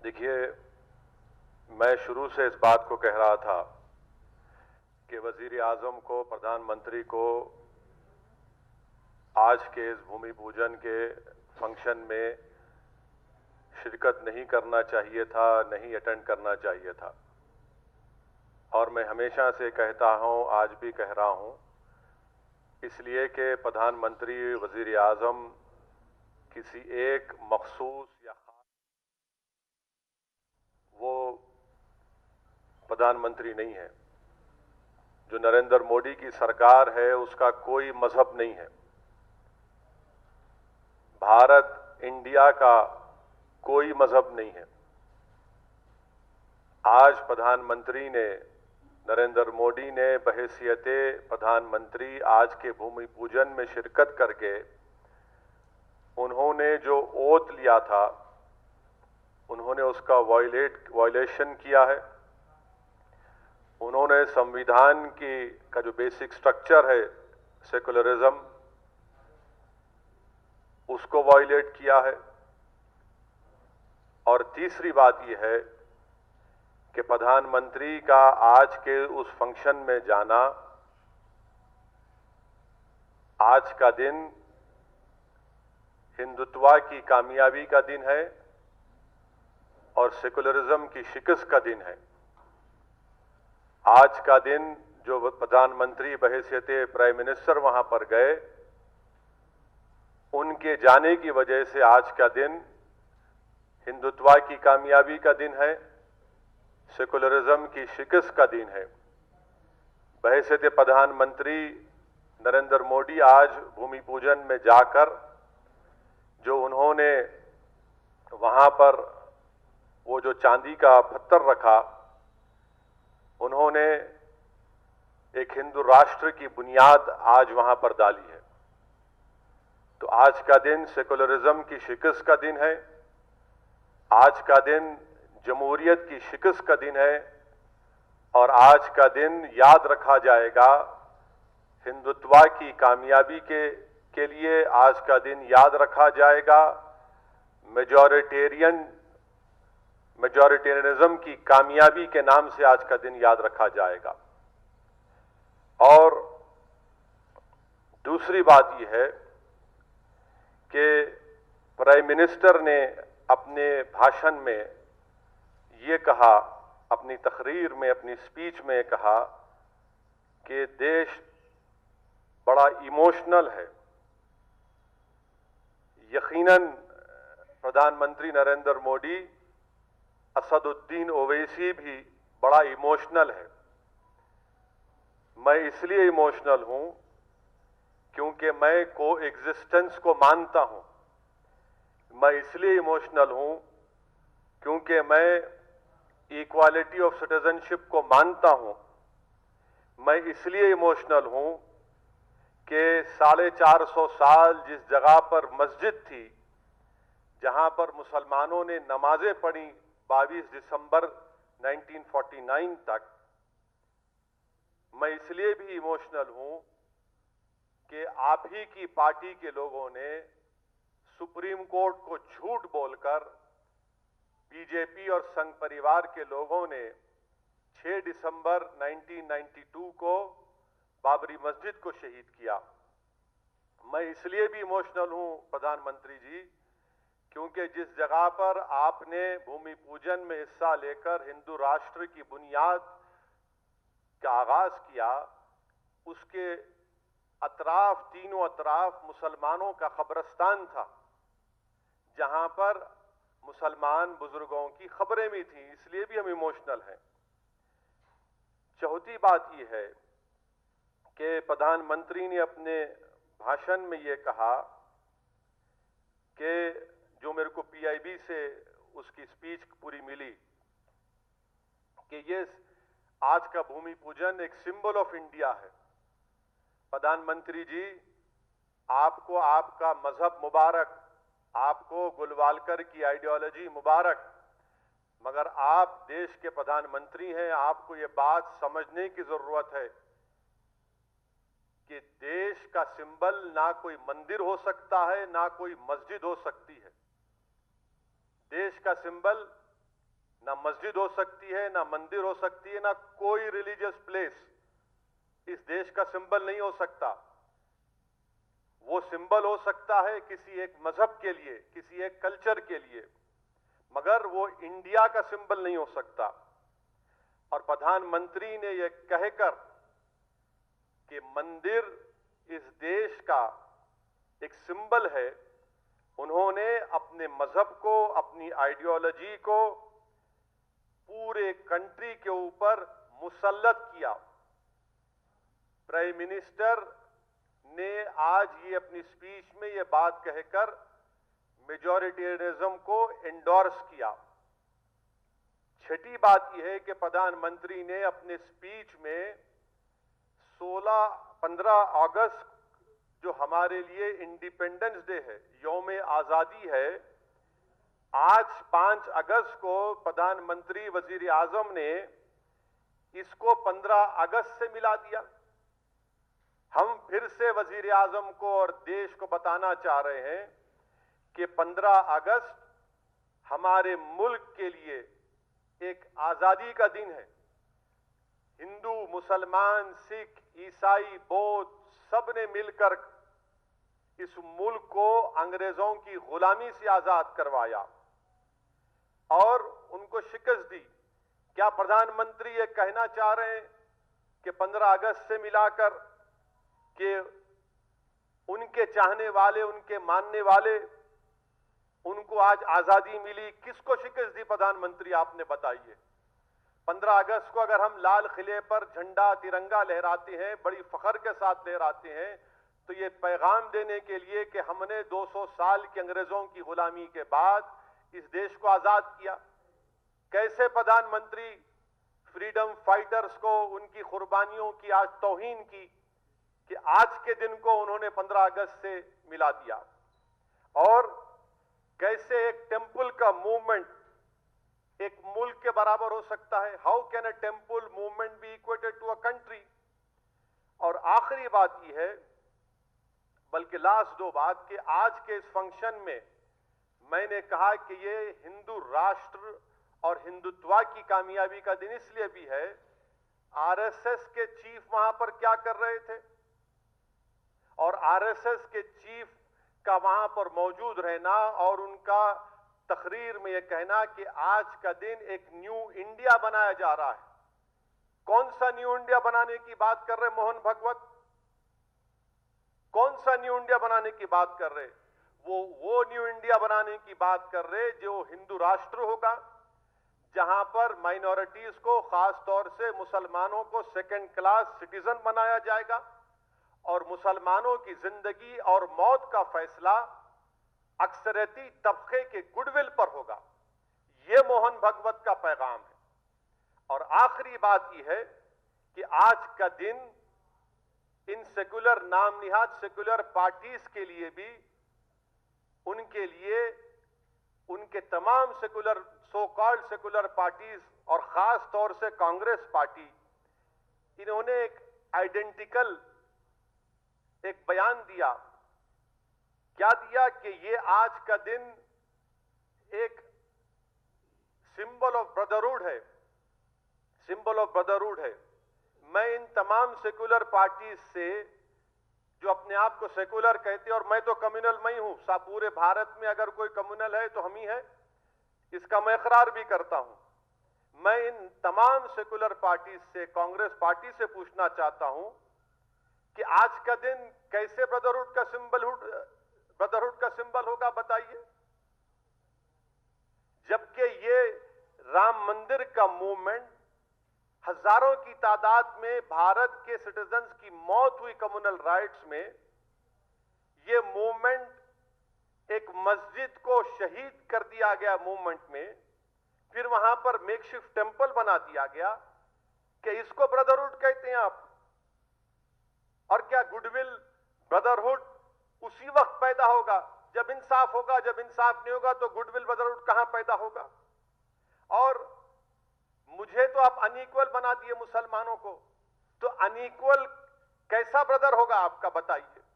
देखिए, मैं शुरू से इस बात को कह रहा था कि वजीर आजम को, प्रधानमंत्री को आज के इस भूमि पूजन के फंक्शन में शिरकत नहीं करना चाहिए था, नहीं अटेंड करना चाहिए था। और मैं हमेशा से कहता हूं, आज भी कह रहा हूं, इसलिए कि प्रधानमंत्री, वजीर आजम किसी एक मखसूस या खास वो प्रधानमंत्री नहीं है। जो नरेंद्र मोदी की सरकार है उसका कोई मजहब नहीं है। भारत, इंडिया का कोई मजहब नहीं है। आज प्रधानमंत्री ने, नरेंद्र मोदी ने बहैसियते प्रधानमंत्री आज के भूमि पूजन में शिरकत करके उन्होंने जो ओथ लिया था, उन्होंने उसका वायलेशन किया है। उन्होंने संविधान का जो बेसिक स्ट्रक्चर है, सेकुलरिज्म, उसको वायलेट किया है। और तीसरी बात यह है कि प्रधानमंत्री का आज के उस फंक्शन में जाना, आज का दिन हिंदुत्व की कामयाबी का दिन है और सेकुलरिज्म की शिकस्त का दिन है। आज का दिन जो प्रधानमंत्री बहैसियते प्राइम मिनिस्टर वहां पर गए, उनके जाने की वजह से आज का दिन हिंदुत्व की कामयाबी का दिन है, सेकुलरिज्म की शिकस्त का दिन है। बहैसियते प्रधानमंत्री नरेंद्र मोदी आज भूमि पूजन में जाकर जो उन्होंने वहां पर वो जो चांदी का पत्थर रखा, उन्होंने एक हिंदू राष्ट्र की बुनियाद आज वहां पर डाली है। तो आज का दिन सेकुलरिज्म की शिकस्त का दिन है। आज का दिन जमहूरियत की शिकस्त का दिन है। और आज का दिन याद रखा जाएगा हिंदुत्व की कामयाबी के लिए। आज का दिन याद रखा जाएगा मेजॉरिटेरियनिज्म की कामयाबी के नाम से आज का दिन याद रखा जाएगा। और दूसरी बात यह है कि प्राइम मिनिस्टर ने अपने भाषण में ये कहा, अपनी तकरीर में, अपनी स्पीच में कहा कि देश बड़ा इमोशनल है। यकीनन प्रधानमंत्री नरेंद्र मोदी, असदुद्दीन ओवैसी भी बड़ा इमोशनल है। मैं इसलिए इमोशनल हूं क्योंकि मैं को एग्जिस्टेंस को मानता हूं। मैं इसलिए इमोशनल हूं क्योंकि मैं इक्वालिटी ऑफ सिटीजनशिप को मानता हूं। मैं इसलिए इमोशनल हूं कि 450 साल जिस जगह पर मस्जिद थी, जहां पर मुसलमानों ने नमाजें पढ़ी 22 दिसंबर 1949 तक, मैं इसलिए भी इमोशनल हूं कि आप ही की पार्टी के लोगों ने सुप्रीम कोर्ट को झूठ बोलकर, बीजेपी और संघ परिवार के लोगों ने 6 दिसंबर 1992 को बाबरी मस्जिद को शहीद किया। मैं इसलिए भी इमोशनल हूं प्रधानमंत्री जी क्योंकि जिस जगह पर आपने भूमि पूजन में हिस्सा लेकर हिंदू राष्ट्र की बुनियाद का आगाज किया, उसके अतराफ, तीनों अतराफ मुसलमानों का कब्रिस्तान था, जहां पर मुसलमान बुजुर्गों की खबरें भी थी। इसलिए भी हम इमोशनल हैं। चौथी बात यह है कि प्रधानमंत्री ने अपने भाषण में यह कहा कि जो मेरे को पीआईबी से उसकी स्पीच पूरी मिली कि ये आज का भूमि पूजन एक सिंबल ऑफ इंडिया है। प्रधानमंत्री जी, आपको आपका मजहब मुबारक, आपको गुलवालकर की आइडियोलॉजी मुबारक, मगर आप देश के प्रधानमंत्री हैं। आपको ये बात समझने की जरूरत है कि देश का सिंबल ना कोई मंदिर हो सकता है, ना कोई मस्जिद हो सकती है। देश का सिंबल ना मस्जिद हो सकती है, ना मंदिर हो सकती है, ना कोई रिलीजियस प्लेस इस देश का सिंबल नहीं हो सकता। वो सिंबल हो सकता है किसी एक मजहब के लिए, किसी एक कल्चर के लिए, मगर वो इंडिया का सिंबल नहीं हो सकता। और प्रधानमंत्री ने यह कहकर कि मंदिर इस देश का एक सिंबल है, उन्होंने अपने मजहब को, अपनी आइडियोलॉजी को पूरे कंट्री के ऊपर मुसल्लत किया। प्राइम मिनिस्टर ने आज ये अपनी स्पीच में ये बात कहकर मेजॉरिटेरियनिज्म को एंडोर्स किया। छठी बात यह है कि प्रधानमंत्री ने अपने स्पीच में 15 अगस्त जो हमारे लिए इंडिपेंडेंस डे है, यौम आजादी है, आज 5 अगस्त को प्रधानमंत्री वजीर आजम ने इसको 15 अगस्त से मिला दिया। हम फिर से वजीर आजम को और देश को बताना चाह रहे हैं कि 15 अगस्त हमारे मुल्क के लिए एक आजादी का दिन है। हिंदू, मुसलमान, सिख, ईसाई, बौद्ध सब ने मिलकर इस मुल्क को अंग्रेजों की गुलामी से आजाद करवाया और उनको शिकस्त दी। क्या प्रधानमंत्री ये कहना चाह रहे हैं कि 15 अगस्त से मिलाकर कि उनके चाहने वाले, उनके मानने वाले, उनको आज आजादी मिली? किसको शिकस्त दी प्रधानमंत्री, आपने बताइए। 15 अगस्त को अगर हम लाल किले पर झंडा, तिरंगा लहराते हैं, बड़ी फख्र के साथ लहराते हैं, तो ये पैगाम देने के लिए कि हमने 200 साल की अंग्रेजों की गुलामी के बाद इस देश को आजाद किया। कैसे प्रधानमंत्री फ्रीडम फाइटर्स को, उनकी कुर्बानियों की आज तौहीन की कि आज के दिन को उन्होंने 15 अगस्त से मिला दिया। और कैसे एक टेंपल का मूवमेंट एक मुल्क के बराबर हो सकता है? How can a temple movement be equated to a country? और आखिरी बात यह है, बल्कि लास्ट 2 बात, कि आज के इस फंक्शन में मैंने कहा कि ये हिंदू राष्ट्र और हिंदुत्व की कामयाबी का दिन इसलिए भी है, आरएसएस के चीफ वहां पर क्या कर रहे थे और आरएसएस के चीफ का वहां पर मौजूद रहना और उनका तकरीर में यह कहना कि आज का दिन एक न्यू इंडिया बनाया जा रहा है। कौन सा न्यू इंडिया बनाने की बात कर रहे मोहन भगवत? कौन सा न्यू इंडिया बनाने की बात कर रहे? वो न्यू इंडिया बनाने की बात कर रहे जो हिंदू राष्ट्र होगा, जहां पर माइनॉरिटीज को, खास तौर से मुसलमानों को सेकंड क्लास सिटीजन बनाया जाएगा और मुसलमानों की जिंदगी और मौत का फैसला अक्सरियती तबके के गुडविल पर होगा। यह मोहन भगवत का पैगाम है। और आखिरी बात यह है कि आज का दिन इन सेकुलर, नाम निहाद सेकुलर पार्टीज के लिए भी, उनके लिए, उनके तमाम secular, so called secular parties और खास तौर से कांग्रेस पार्टी, इन्होंने एक आइडेंटिकल एक बयान दिया। क्या दिया? कि ये आज का दिन एक सिंबल ऑफ ब्रदरहुड है, सिंबल ऑफ ब्रदरहुड है। मैं इन तमाम सेकुलर पार्टीज से, जो अपने आप को सेकुलर कहते हैं, और मैं तो कम्युनल में ही हूं, पूरे भारत में अगर कोई कम्युनल है तो हम ही है, इसका मैं इकरार भी करता हूं। मैं इन तमाम सेकुलर पार्टीज से, कांग्रेस पार्टी से पूछना चाहता हूं कि आज का दिन कैसे ब्रदरहुड का सिंबल होगा, बताइए। जबकि ये राम मंदिर का मूवमेंट, हजारों की तादाद में भारत के सिटीजन्स की मौत हुई कम्युनल राइट्स में, ये मूवमेंट एक मस्जिद को शहीद कर दिया गया मूवमेंट में, फिर वहां पर मेकशिफ्ट टेंपल बना दिया गया कि इसको ब्रदरहुड कहते हैं आप। और क्या गुडविल, ब्रदरहुड उसी वक्त पैदा होगा जब इंसाफ होगा। जब इंसाफ नहीं होगा तो गुडविल, ब्रदरहुड कहां पैदा होगा? और मुझे तो आप अनइक्वल बना दिए मुसलमानों को, तो अनइक्वल कैसा ब्रदर होगा आपका, बताइए।